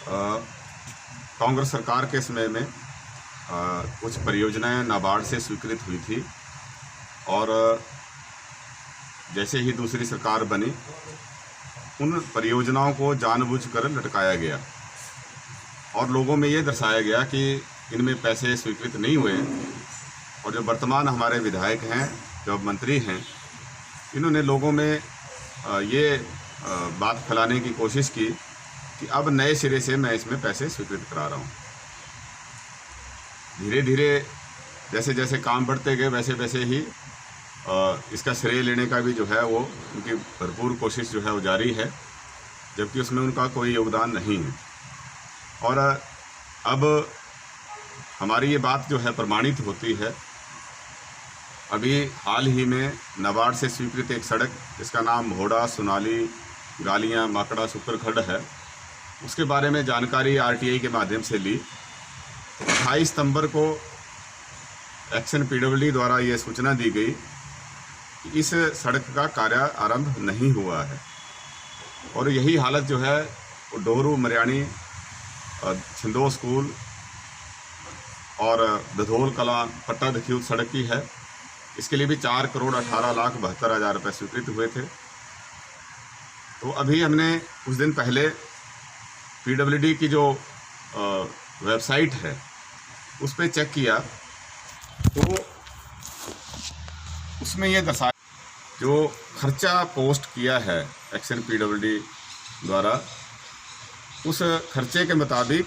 कांग्रेस सरकार के समय में कुछ परियोजनाएं नाबार्ड से स्वीकृत हुई थी और जैसे ही दूसरी सरकार बनी उन परियोजनाओं को जानबूझकर लटकाया गया और लोगों में ये दर्शाया गया कि इनमें पैसे स्वीकृत नहीं हुए। और जो वर्तमान हमारे विधायक हैं, जो मंत्री हैं, इन्होंने लोगों में ये बात फैलाने की कोशिश की कि अब नए सिरे से मैं इसमें पैसे स्वीकृत करा रहा हूँ। धीरे धीरे जैसे जैसे काम बढ़ते गए वैसे वैसे ही इसका श्रेय लेने का भी जो है वो उनकी भरपूर कोशिश जो है वो जारी है, जबकि उसमें उनका कोई योगदान नहीं है। और अब हमारी ये बात जो है प्रमाणित होती है। अभी हाल ही में नाबार्ड से स्वीकृत एक सड़क जिसका नाम भोड़ा सुनाली गालियाँ माकड़ा सुकरखड है, उसके बारे में जानकारी आरटीआई के माध्यम से ली। 28 सितंबर को एक्शन पीडब्ल्यूडी द्वारा ये सूचना दी गई कि इस सड़क का कार्य आरंभ नहीं हुआ है। और यही हालत जो है वो डोरू मरियाणी छिंदो स्कूल और दधोल कला पट्टा दखियूत सड़क की है। इसके लिए भी 4,18,72,000 रुपये स्वीकृत हुए थे। तो अभी हमने कुछ दिन पहले पीडब्ल्यूडी की जो वेबसाइट है उस पर चेक किया तो उसमें ये दर्शाया जो खर्चा पोस्ट किया है एक्शन पीडब्ल्यूडी द्वारा, उस खर्चे के मुताबिक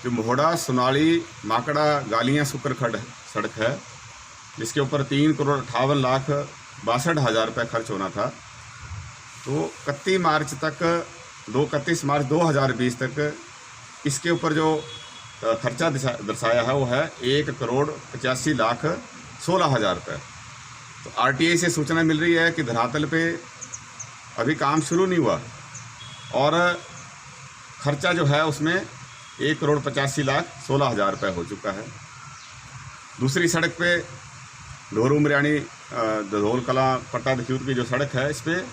जो मोहड़ा सुनाली माकड़ा गालियाँ सुकरखड सड़क है जिसके ऊपर 3,58,62,000 रुपये खर्च होना था, तो 31 मार्च 2020 तक इसके ऊपर जो खर्चा दर्शाया है वो है 1,85,16,000 रुपये। तो आरटीआई से सूचना मिल रही है कि धरातल पे अभी काम शुरू नहीं हुआ और खर्चा जो है उसमें 1,85,16,000 रुपये हो चुका है। दूसरी सड़क पे डोरू मरियाणी दधोल कला पट्टा दखियूत की जो सड़क है इस पर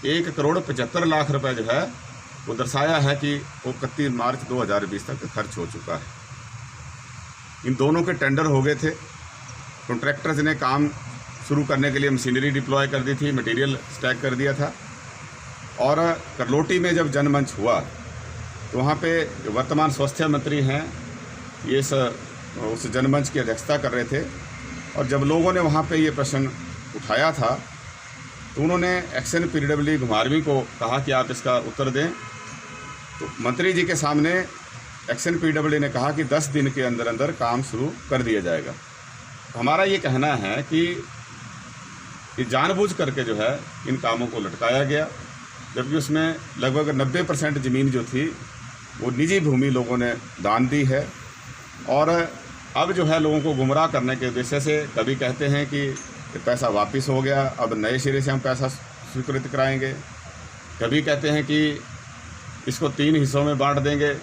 1,75,00,000 रुपये जो है वो दर्शाया है कि वो 31 मार्च 2020 तक खर्च हो चुका है। इन दोनों के टेंडर हो गए थे। कॉन्ट्रैक्टर्स ने काम शुरू करने के लिए मशीनरी डिप्लॉय कर दी थी, मटेरियल स्टैक कर दिया था। और करलोटी में जब जनमंच हुआ तो वहाँ पे जो वर्तमान स्वास्थ्य मंत्री हैं ये उस जनमंच की अध्यक्षता कर रहे थे। और जब लोगों ने वहाँ पे ये प्रश्न उठाया था तो उन्होंने एक्शन पीडब्ल्यूडी घुमारवी को कहा कि आप इसका उत्तर दें। तो मंत्री जी के सामने एक्शन पीडब्ल्यूडी ने कहा कि 10 दिन के अंदर अंदर काम शुरू कर दिया जाएगा। तो हमारा ये कहना है कि ये जानबूझ करके जो है इन कामों को लटकाया गया, जबकि उसमें लगभग 90% ज़मीन जो थी वो निजी भूमि लोगों ने दान दी है। और अब जो है लोगों को गुमराह करने के उद्देश्य से कभी कहते हैं कि पैसा वापस हो गया, अब नए सिरे से हम पैसा स्वीकृत कराएंगे, कभी कहते हैं कि इसको 3 हिस्सों में बांट देंगे।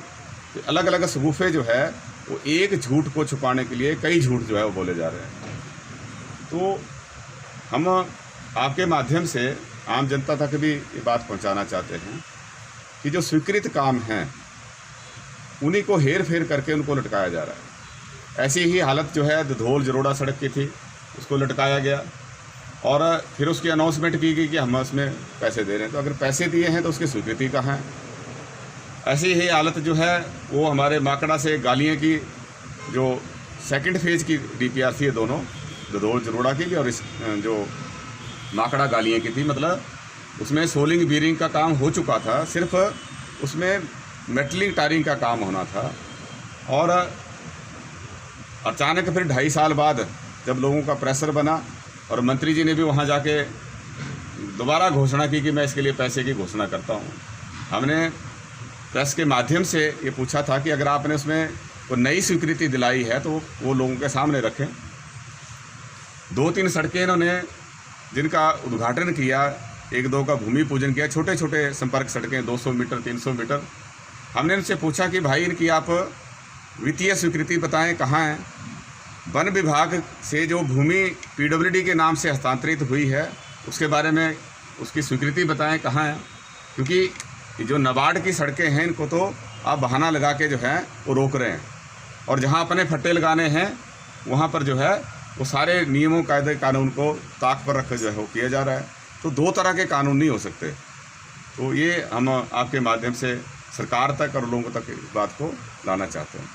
तो अलग अलग सगुफे जो है वो एक झूठ को छुपाने के लिए कई झूठ जो है वो बोले जा रहे हैं। तो हम आपके माध्यम से आम जनता तक भी ये बात पहुंचाना चाहते हैं कि जो स्वीकृत काम हैं उन्हीं को हेर फेर करके उनको लटकाया जा रहा है। ऐसी ही हालत जो है दधोल जरोड़ा सड़क की थी, उसको लटकाया गया और फिर उसकी अनाउंसमेंट की गई कि हम उसमें पैसे दे रहे हैं। तो अगर पैसे दिए हैं तो उसकी स्वीकृति कहाँ है? ऐसी ही हालत जो है वो हमारे माकड़ा से गालियाँ की जो सेकंड फेज़ की डीपीआर थी, ये दोनों दधोल जरोड़ा की और इस जो माकड़ा गालियाँ की थी, मतलब उसमें सोलिंग बीरिंग का काम हो चुका था, सिर्फ उसमें मेटलिंग टायरिंग का काम होना था। और अचानक फिर 2.5 साल बाद जब लोगों का प्रेशर बना और मंत्री जी ने भी वहाँ जाके दोबारा घोषणा की कि मैं इसके लिए पैसे की घोषणा करता हूँ। हमने प्रेस के माध्यम से ये पूछा था कि अगर आपने उसमें वो नई स्वीकृति दिलाई है तो वो लोगों के सामने रखें। 2-3 सड़कें इन्होंने जिनका उद्घाटन किया, 1-2 का भूमि पूजन किया, छोटे छोटे संपर्क सड़कें 200 मीटर 300 मीटर। हमने इनसे पूछा कि भाई इनकी आप वित्तीय स्वीकृति बताएं कहाँ है। वन विभाग से जो भूमि पीडब्ल्यूडी के नाम से हस्तांतरित हुई है उसके बारे में उसकी स्वीकृति बताएं कहाँ है, क्योंकि कि जो नाबार्ड की सड़कें हैं इनको तो आप बहाना लगा के जो है वो रोक रहे हैं, और जहाँ अपने फट्टे लगाने हैं वहाँ पर जो है वो सारे नियमों कायदे कानून को ताक पर रख जो है वो किया जा रहा है। तो दो तरह के कानून नहीं हो सकते। तो ये हम आपके माध्यम से सरकार तक और लोगों तक बात को लाना चाहते हैं।